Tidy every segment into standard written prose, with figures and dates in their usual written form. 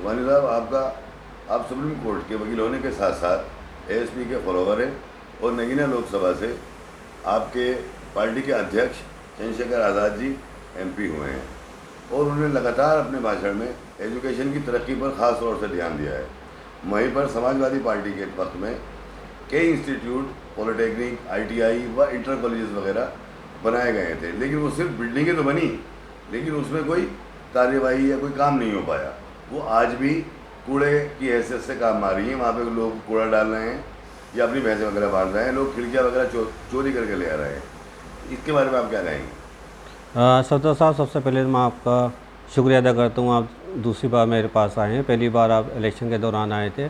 सुभानी साहब, आप supreme court के वकील होने के साथ साथ एएसपी के फॉलोवर हैं और नगीना लोकसभा से आपके पार्टी के अध्यक्ष चंद्रशेखर आज़ाद जी एमपी हुए हैं और उन्होंने लगातार अपने भाषण में एजुकेशन की तरक्की पर ख़ास तौर से ध्यान दिया है। वहीं पर समाजवादी पार्टी के वक्त में कई इंस्टीट्यूट, पॉलिटेक्निक, आईटीआई व इंटर कॉलेजेस वगैरह बनाए गए थे, लेकिन वो सिर्फ बिल्डिंगें तो बनी, लेकिन उसमें कोई कार्यवाही या कोई काम नहीं हो पाया। वो आज भी कूड़े की हैसियत से काम आ रही है। वहाँ पे लोग कूड़ा डाल रहे हैं या अपनी भैंसें वगैरह बांध रहे हैं, लोग खिड़कियाँ वगैरह चोरी करके ले आ रहे हैं। इसके बारे में आप क्या कहेंगे? सरदार साहब, सबसे पहले मैं आपका शुक्रिया अदा करता हूँ, आप दूसरी बार मेरे पास आए हैं। पहली बार आप इलेक्शन के दौरान आए थे।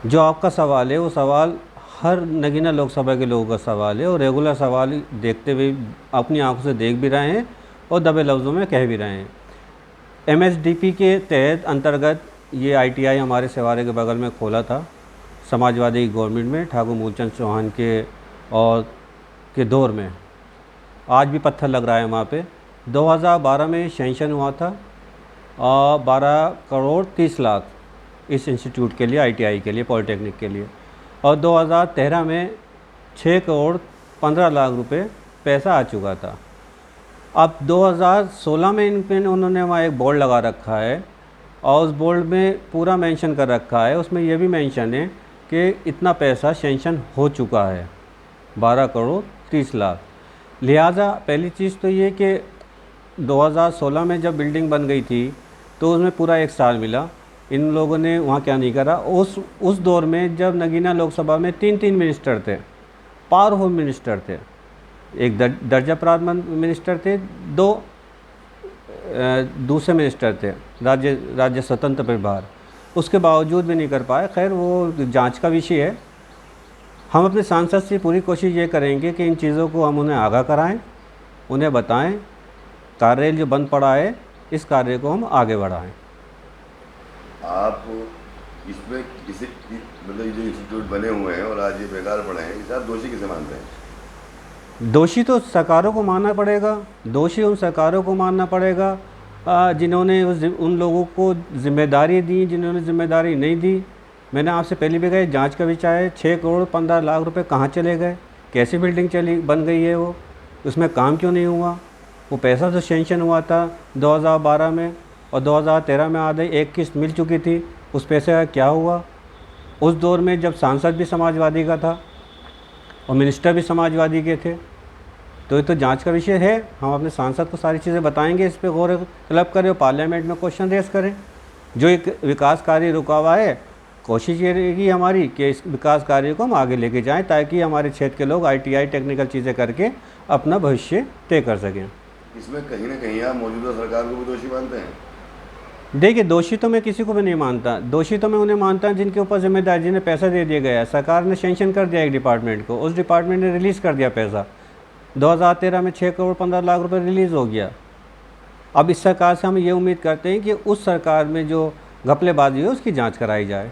जो आपका सवाल है वो सवाल हर नगीना लोकसभा के लोगों का सवाल है और रेगुलर सवाल देखते हुए अपनी आंखों से देख भी रहे हैं और दबे लफ्ज़ों में कह भी रहे हैं। एमएसडीपी के तहत अंतर्गत ये आईटीआई हमारे सेवारे के बगल में खोला था समाजवादी गवर्नमेंट में, ठाकुर मूलचंद चौहान के दौर में। आज भी पत्थर लग रहा है वहाँ पे। 2012 में सेंक्शन हुआ था 12 करोड़ 30 लाख इस इंस्टीट्यूट के लिए, आईटीआई के लिए, पॉलिटेक्निक के लिए। और 2013 में 6 करोड़ 15 लाख रुपए पैसा आ चुका था। अब 2016 में उन्होंने वहाँ एक बोर्ड लगा रखा है और उस बोर्ड में पूरा मेंशन कर रखा है, उसमें यह भी मेंशन है कि इतना पैसा सेंक्शन हो चुका है, 12 करोड़ 30 लाख। लिहाजा पहली चीज़ तो ये कि 2016 में जब बिल्डिंग बन गई थी तो उसमें पूरा 1 साल मिला। इन लोगों ने वहाँ क्या नहीं करा। उस दौर में जब नगीना लोकसभा में 3 मिनिस्टर थे, पावरफुल मिनिस्टर थे, एक दर्जा प्राप्त मिनिस्टर थे, 2 दूसरे मिनिस्टर थे राज्य स्वतंत्र प्रभार, उसके बावजूद भी नहीं कर पाए। खैर वो जांच का विषय है। हम अपने सांसद से पूरी कोशिश ये करेंगे कि इन चीज़ों को हम उन्हें आगाह कराएं, उन्हें बताएं, कार्य जो बंद पड़ा है इस कार्य को हम आगे बढ़ाएं। आप इसमें किसी मतलब जो इंस्टीट्यूट बने हुए हैं और आज ये बेकार पड़े हैं, इसे आप दोषी किसे मानते हैं? दोषी तो सरकारों को मानना पड़ेगा। दोषी उन सरकारों को मानना पड़ेगा जिन्होंने उन लोगों को जिम्मेदारी दी, जिन्होंने जिम्मेदारी नहीं दी। मैंने आपसे पहले भी कहा, जांच का विषय है। 6 करोड़ 15 लाख रुपए कहाँ चले गए? कैसी बिल्डिंग बन गई है वो? उसमें काम क्यों नहीं हुआ? वो पैसा तो सेंक्शन हुआ था 2012 में और 2013 में आधे एक किस्त मिल चुकी थी। उस पैसे का क्या हुआ? उस दौर में जब सांसद भी समाजवादी का था और मिनिस्टर भी समाजवादी के थे, तो ये तो जांच का विषय है। हम अपने सांसद को सारी चीज़ें बताएंगे, इस पर गौर तलब करें और पार्लियामेंट में क्वेश्चन रेस करें। जो एक विकास कार्य रुका हुआ है, कोशिश ये रहेगी हमारी कि इस विकास कार्य को हम आगे लेके जाएं ताकि हमारे क्षेत्र के लोग आईटीआई टेक्निकल चीज़ें करके अपना भविष्य तय कर सकें। इसमें कहीं ना कहीं आप मौजूदा सरकार को भी दोषी मानते हैं? देखिए, दोषी तो मैं किसी को भी नहीं मानता। दोषी तो मैं उन्हें मानता हूँ जिनके ऊपर जिम्मेदारी, जिन्हें पैसा दे दिया गया है। सरकार ने सेंक्शन कर दिया एक डिपार्टमेंट को, उस डिपार्टमेंट ने रिलीज़ कर दिया पैसा। 2013 में 6 करोड़ 15 लाख रुपए रिलीज़ हो गया। अब इस सरकार से हम ये उम्मीद करते हैं कि उस सरकार में जो घपलेबाजी है उसकी जांच कराई जाए।